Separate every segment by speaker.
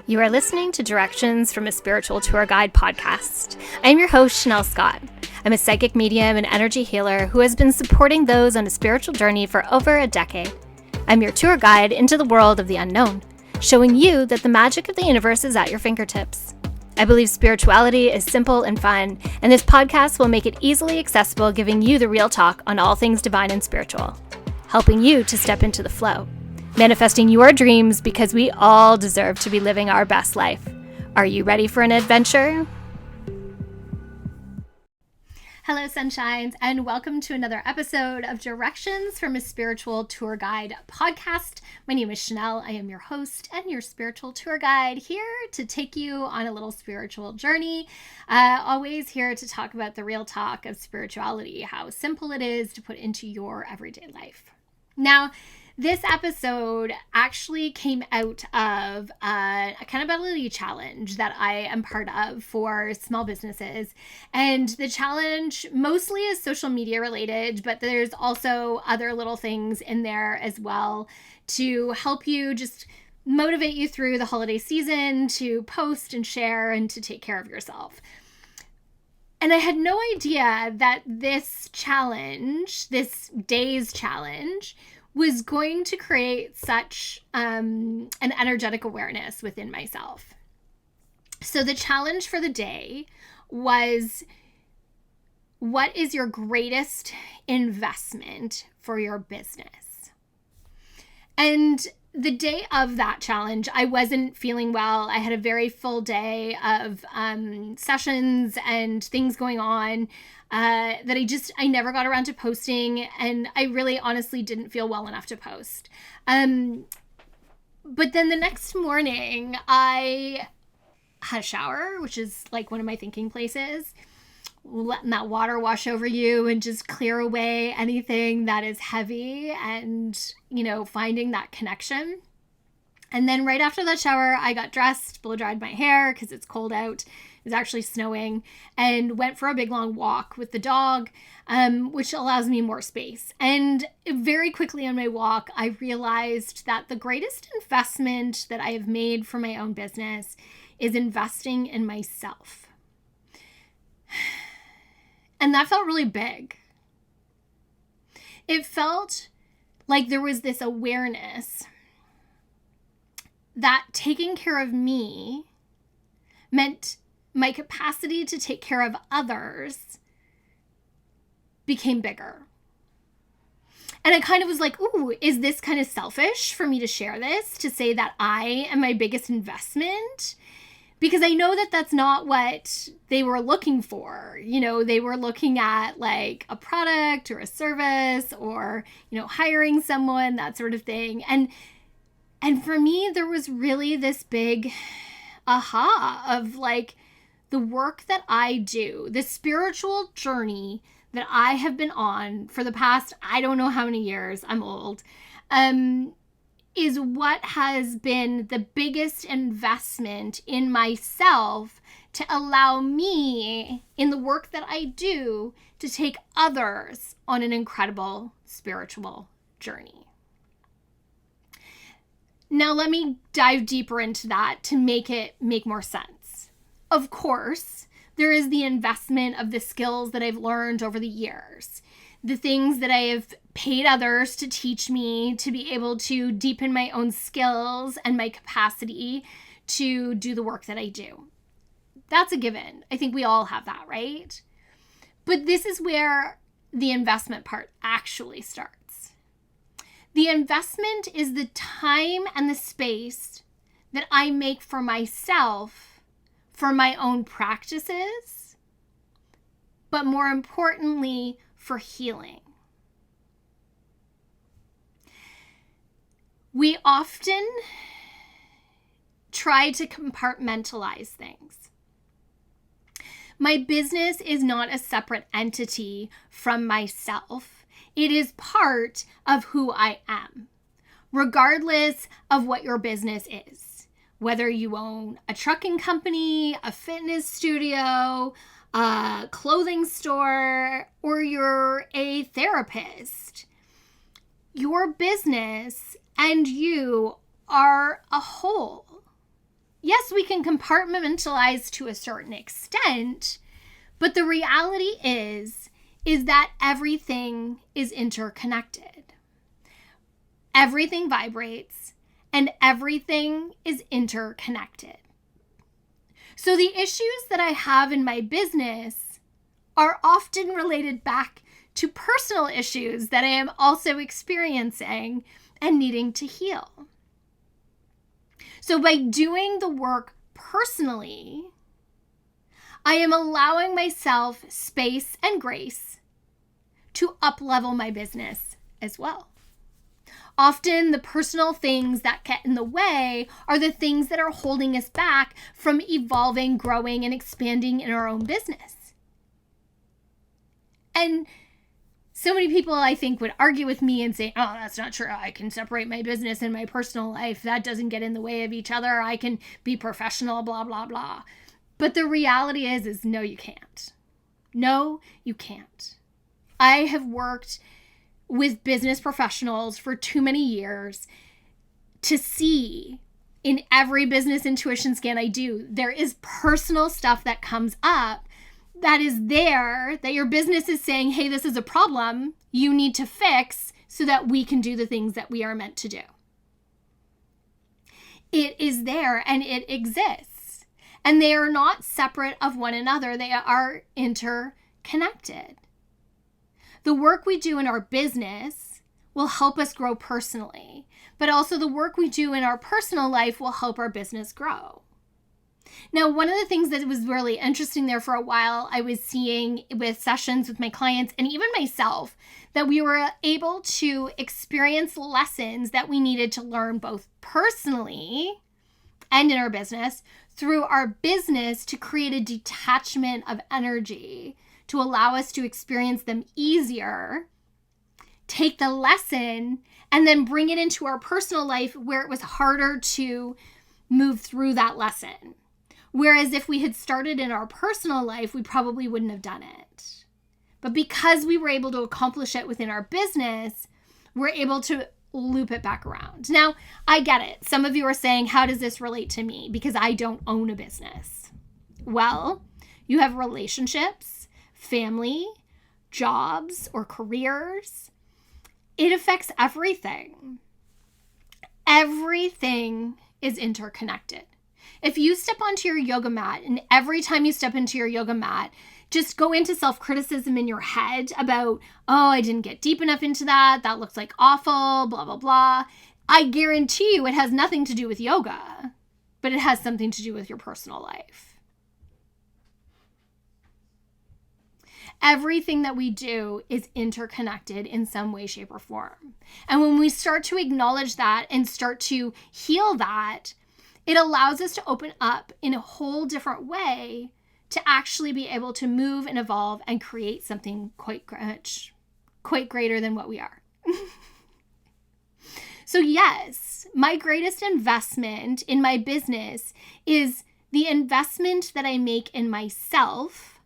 Speaker 1: You are listening to Directions from a Spiritual Tour Guide podcast. I am your host, Shanel Scott. I'm a psychic medium and energy healer who has been supporting those on a spiritual journey for over a decade. I'm your tour guide into the world of the unknown, showing you that the magic of the universe is at your fingertips. I believe spirituality is simple and fun, and this podcast will make it easily accessible, giving you the real talk on all things divine and spiritual, helping you to step into the flow. Manifesting your dreams because we all deserve to be living our best life. Are you ready for an adventure? Hello, sunshines, and welcome to another episode of Directions from a Spiritual Tour Guide podcast. My name is Shanel. I am your host and your spiritual tour guide, here to take you on a little spiritual journey. Always here to talk about the real talk of spirituality, how simple it is to put into your everyday life. Now, this episode actually came out of a accountability challenge that I am part of for small businesses. And the challenge mostly is social media related, but there's also other little things in there as well to help you, just motivate you through the holiday season to post and share and to take care of yourself. And I had no idea that this challenge, this day's challenge, was going to create such an energetic awareness within myself. So the challenge for the day was, what is your greatest investment for your business? And the day of that challenge, I wasn't feeling well. I had a very full day of sessions and things going on that I never got around to posting, and I really honestly didn't feel well enough to post. But then the next morning, I had a shower, which is like one of my thinking places, letting that water wash over you and just clear away anything that is heavy and, finding that connection. And then right after that shower, I got dressed, blow dried my hair because it's cold out. It was actually snowing, and went for a big long walk with the dog, which allows me more space. And very quickly on my walk, I realized that the greatest investment that I have made for my own business is investing in myself. And that felt really big. It felt like there was this awareness that taking care of me meant my capacity to take care of others became bigger. And I kind of was like, ooh, is this kind of selfish for me to share this, to say that I am my biggest investment? Because I know that that's not what they were looking for. They were looking at like a product or a service or, hiring someone, that sort of thing. And for me, there was really this big aha of like the work that I do, the spiritual journey that I have been on for the past, I don't know how many years, I'm old, is what has been the biggest investment in myself to allow me, in the work that I do, to take others on an incredible spiritual journey. Now, let me dive deeper into that to make it make more sense. Of course, there is the investment of the skills that I've learned over the years, the things that I have paid others to teach me to be able to deepen my own skills and my capacity to do the work that I do. That's a given. I think we all have that, right? But this is where the investment part actually starts. The investment is the time and the space that I make for myself, for my own practices, but more importantly, for healing. We often try to compartmentalize things. My business is not a separate entity from myself. It is part of who I am, regardless of what your business is. Whether you own a trucking company, a fitness studio, a clothing store, or you're a therapist, your business and you are a whole. yes, we can compartmentalize to a certain extent, but the reality is that everything is interconnected. Everything vibrates and everything is interconnected. So the issues that I have in my business are often related back to personal issues that I am also experiencing and needing to heal. So by doing the work personally, I am allowing myself space and grace to up-level my business as well. Often the personal things that get in the way are the things that are holding us back from evolving, growing, and expanding in our own business. And so many people, I think, would argue with me and say, oh, that's not true. I can separate my business and my personal life. That doesn't get in the way of each other. I can be professional, blah, blah, blah. But the reality is no, you can't. No, you can't. I have worked with business professionals for too many years to see in every business intuition scan I do, there is personal stuff that comes up that is there that your business is saying, hey, this is a problem you need to fix so that we can do the things that we are meant to do. It is there and it exists. And they are not separate of one another. They are interconnected. The work we do in our business will help us grow personally, but also the work we do in our personal life will help our business grow. Now, one of the things that was really interesting there for a while, I was seeing with sessions with my clients and even myself, that we were able to experience lessons that we needed to learn both personally and in our business through our business to create a detachment of energy to allow us to experience them easier, take the lesson, and then bring it into our personal life where it was harder to move through that lesson. Whereas if we had started in our personal life, we probably wouldn't have done it. But because we were able to accomplish it within our business, we're able to loop it back around. Now, I get it. Some of you are saying, how does this relate to me? Because I don't own a business. Well, you have relationships, family, jobs, or careers. It affects everything. Everything is interconnected. If you step onto your yoga mat and every time you step into your yoga mat, just go into self-criticism in your head about, oh, I didn't get deep enough into that. That looks like awful, blah, blah, blah. I guarantee you it has nothing to do with yoga, but it has something to do with your personal life. Everything that we do is interconnected in some way, shape, or form. And when we start to acknowledge that and start to heal that, it allows us to open up in a whole different way to actually be able to move and evolve and create something quite greater than what we are. So yes, my greatest investment in my business is the investment that I make in myself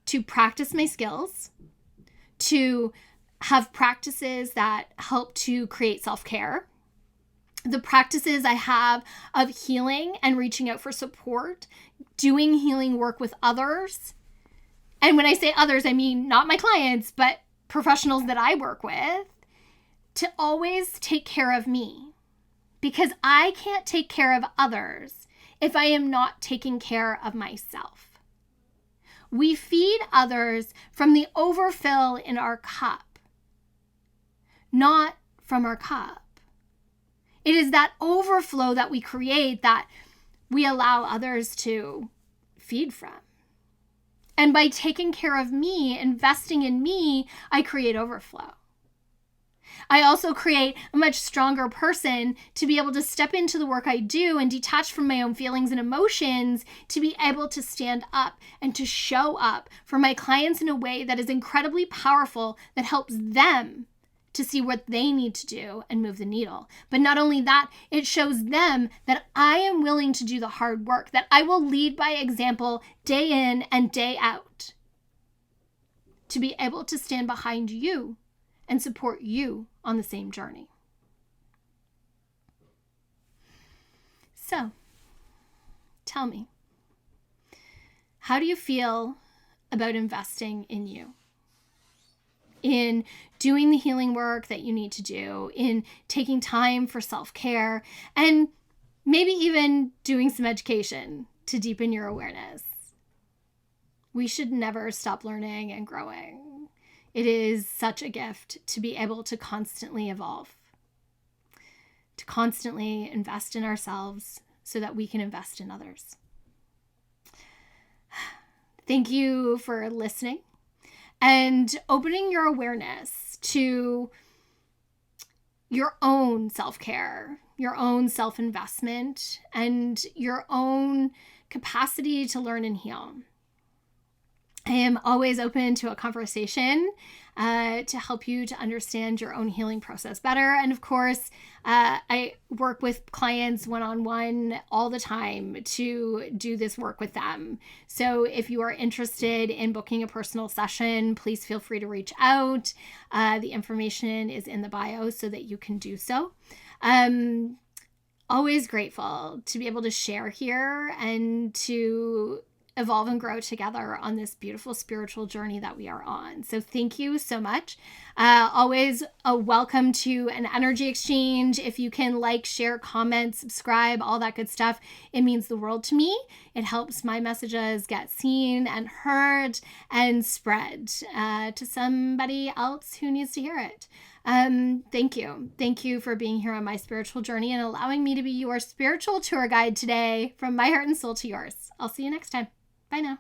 Speaker 1: to practice my skills, to have practices that help to create self-care, the practices I have of healing and reaching out for support, doing healing work with others. And when I say others, I mean not my clients, but professionals that I work with, to always take care of me. Because I can't take care of others if I am not taking care of myself. We feed others from the overfill in our cup, not from our cup. It is that overflow that we create that we allow others to feed from. And by taking care of me, investing in me, I create overflow. I also create a much stronger person to be able to step into the work I do and detach from my own feelings and emotions to be able to stand up and to show up for my clients in a way that is incredibly powerful, that helps them to see what they need to do and move the needle. But not only that, it shows them that I am willing to do the hard work, that I will lead by example day in and day out to be able to stand behind you and support you on the same journey. So, tell me, how do you feel about investing in you? In doing the healing work that you need to do, in taking time for self-care, and maybe even doing some education to deepen your awareness. We should never stop learning and growing. It is such a gift to be able to constantly evolve, to constantly invest in ourselves so that we can invest in others. Thank you for listening and opening your awareness to your own self-care, your own self-investment, and your own capacity to learn and heal. I am always open to a conversation to help you to understand your own healing process better. And of course, I work with clients one-on-one all the time to do this work with them. So if you are interested in booking a personal session, please feel free to reach out. The information is in the bio so that you can do so. Always grateful to be able to share here and to evolve and grow together on this beautiful spiritual journey that we are on. So thank you so much. Always a welcome to an energy exchange. If you can like, share, comment, subscribe, all that good stuff, it means the world to me. It helps my messages get seen and heard and spread to somebody else who needs to hear it. Thank you. Thank you for being here on my spiritual journey and allowing me to be your spiritual tour guide today, from my heart and soul to yours. I'll see you next time. Bye now.